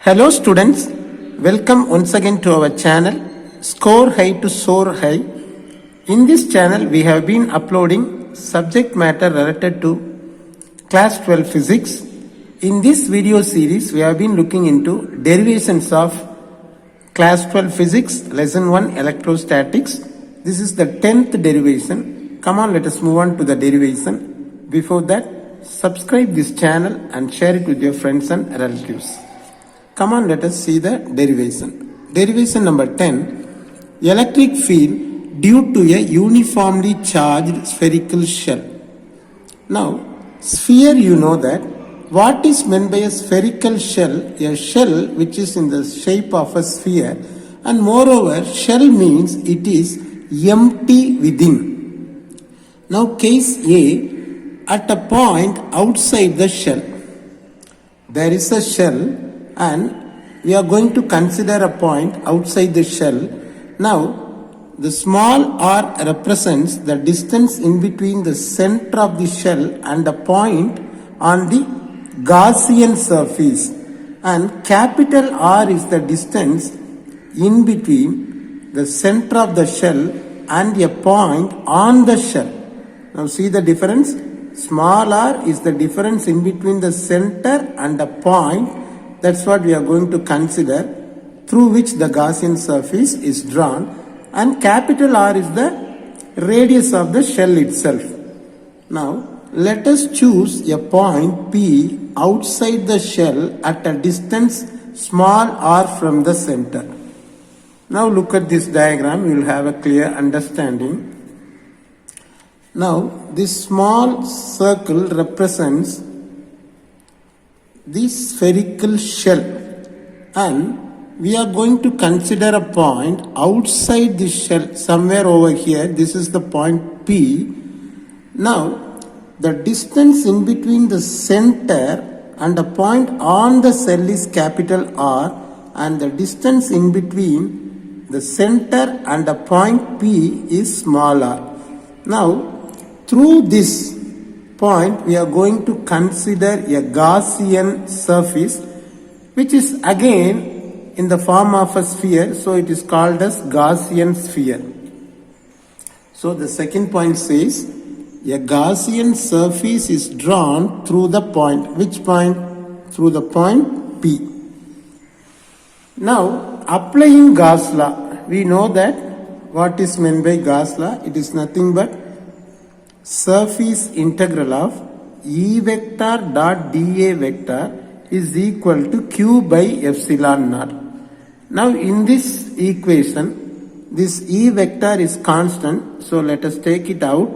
Hello students, welcome once again to our channel Score High to Soar High. In this channel we have been uploading subject matter related to class 12 physics. In this video series we have been looking into derivations of class 12 physics lesson 1 electrostatics. This is the 10th derivation. Come on, let us move on to the derivation. Before that, subscribe this channel and share it with your friends and relatives. Come on, let us see the derivation. Derivation number 10. Electric field due to a uniformly charged spherical shell. Now, sphere, you know that. What is meant by a spherical shell? A shell which is in the shape of a sphere, and moreover, shell means it is empty within. Now, case A, at a point outside the shell, there is a shell and we are going to consider a point outside the shell. Now, the small r represents the distance in between the center of the shell and the point on the Gaussian surface, and capital R is the distance in between the center of the shell and a point on the shell. Now see the difference. Small r is the difference in between the center and the point. That's what we are going to consider, through which the Gaussian surface is drawn, and capital R is the radius of the shell itself. Now let us choose a point P outside the shell at a distance small r from the center. Now look at this diagram, you will have a clear understanding. Now this small circle represents the spherical shell, and we are going to consider a point outside the shell somewhere over here. This is the point P. Now the distance in between the center and the point on the shell is capital R, and the distance in between the center and the point P is small r. Now through this point we are going to consider a Gaussian surface, which is again in the form of a sphere, so it is called as Gaussian sphere. So the second point says a Gaussian surface is drawn through the point. Which point? Through the point P. Now applying Gauss law, we know that what is meant by Gauss law. It is nothing but surface integral of E vector dot dA vector is equal to Q by epsilon naught. Now in this equation, this E vector is constant, so let us take it out.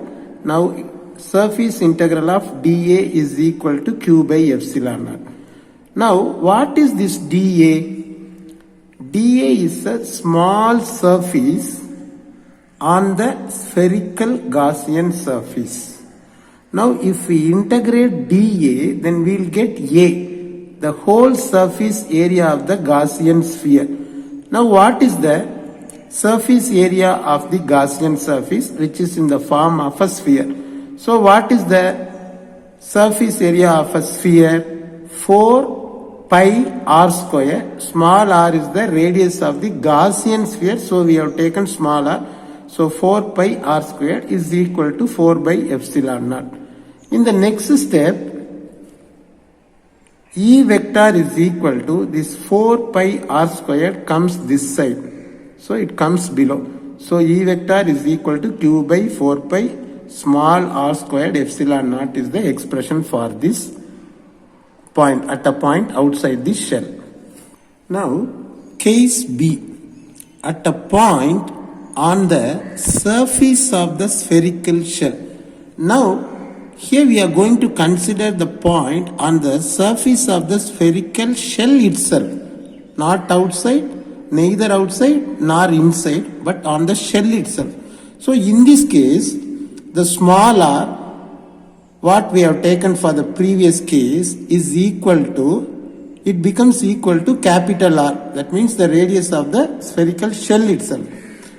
Now surface integral of dA is equal to Q by epsilon naught. Now what is this dA? dA is a small surface on the spherical Gaussian surface. Now if we integrate dA, then we will get A, the whole surface area of the Gaussian sphere. Now what is the surface area of the Gaussian surface, which is in the form of a sphere? So what is the surface area of a sphere? 4 pi r square. Small r is the radius of the Gaussian sphere, so we have taken small r. So 4 pi r square is equal to 4 by epsilon naught. In the next step, E vector is equal to this 4 pi r square comes this side. So it comes below. So E vector is equal to Q by 4 pi small r squared epsilon naught is the expression for this point at a point outside this shell. Now case B, at a point on the surface of the spherical shell. Now here we are going to consider the point on the surface of the spherical shell itself, not outside, neither outside nor inside, but on the shell itself. So in this case, the small r, what we have taken for the previous case, is equal to, it becomes equal to capital R. That means the radius of the spherical shell itself.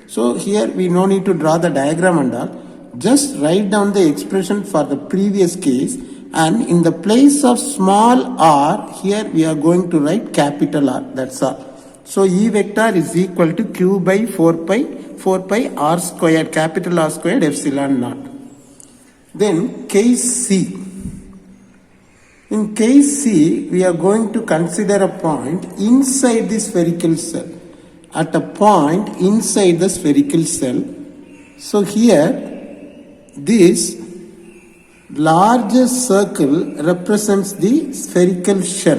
So here we no need to draw the diagram and all. Just write down the expression for the previous case and in the place of small r, here we are going to write capital R, that's all. So E vector is equal to Q by 4 pi R squared, capital R squared epsilon naught. Then case C. In case C, we are going to consider a point inside the spherical cell. At a point inside the spherical cell. So here, this larger circle represents the spherical shell.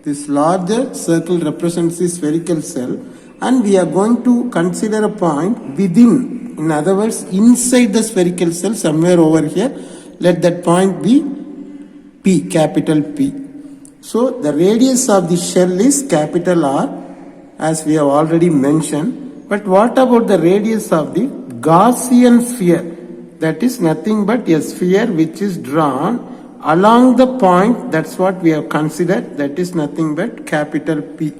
This larger circle represents the spherical cell, and we are going to consider a point within, in other words, inside the spherical cell, somewhere over here. Let that point be P, capital P. So the radius of the shell is capital R, as we have already mentioned. But what about the radius of the Gaussian sphere? That is nothing but a sphere which is drawn along the point. That's what we have considered. That is nothing but capital P.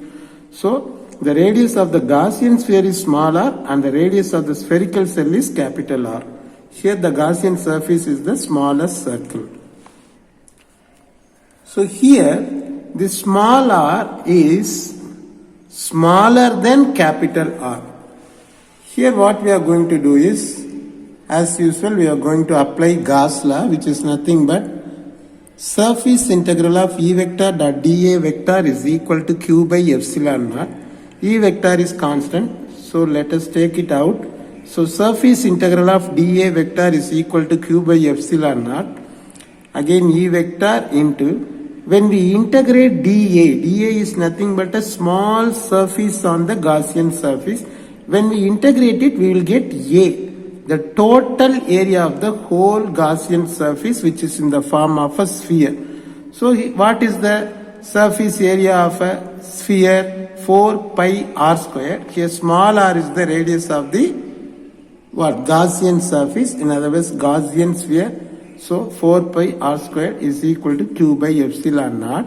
So the radius of the Gaussian sphere is small r, and the radius of the spherical cell is capital R. Here the Gaussian surface is the smallest circle. So here the small r is smaller than capital R. Here what we are going to do is, as usual, we are going to apply Gauss law, which is nothing but surface integral of E vector dot dA vector is equal to Q by epsilon naught. E vector is constant, so let us take it out. So surface integral of dA vector is equal to Q by epsilon naught. Again E vector into, when we integrate dA is nothing but a small surface on the Gaussian surface. When we integrate it, we will get A, the total area of the whole Gaussian surface, which is in the form of a sphere. So what is the surface area of a sphere? 4 pi r squared. Here small r is the radius of the Gaussian surface, in other words Gaussian sphere. So 4 pi r squared is equal to Q by epsilon naught.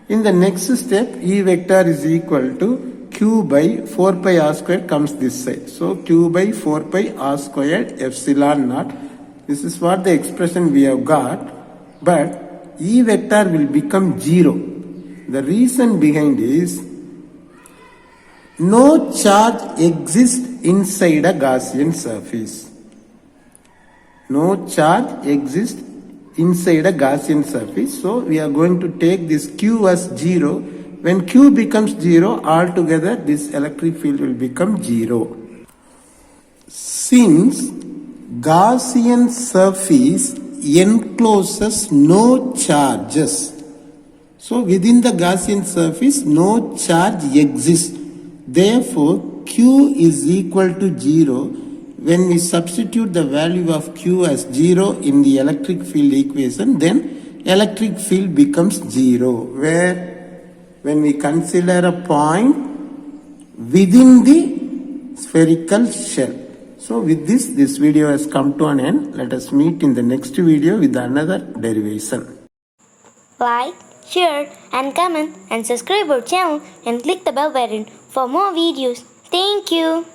In the next step, E vector is equal to Q by 4 pi r squared comes this side. So Q by 4 pi r squared epsilon naught. This is what the expression we have got. But E vector will become 0. The reason behind is, no charge exists inside a Gaussian surface. No charge exists inside a Gaussian surface. So we are going to take this Q as 0. When Q becomes 0, altogether this electric field will become 0. Since Gaussian surface encloses no charges, so within the Gaussian surface no charge exists. Therefore Q is equal to 0. When we substitute the value of Q as 0 in the electric field equation, then electric field becomes 0. Where? When we consider a point within the spherical shell. So with this video has come to an end. Let us meet in the next video with another derivation. Like, share and comment and subscribe our channel and click the bell button for more videos. Thank you.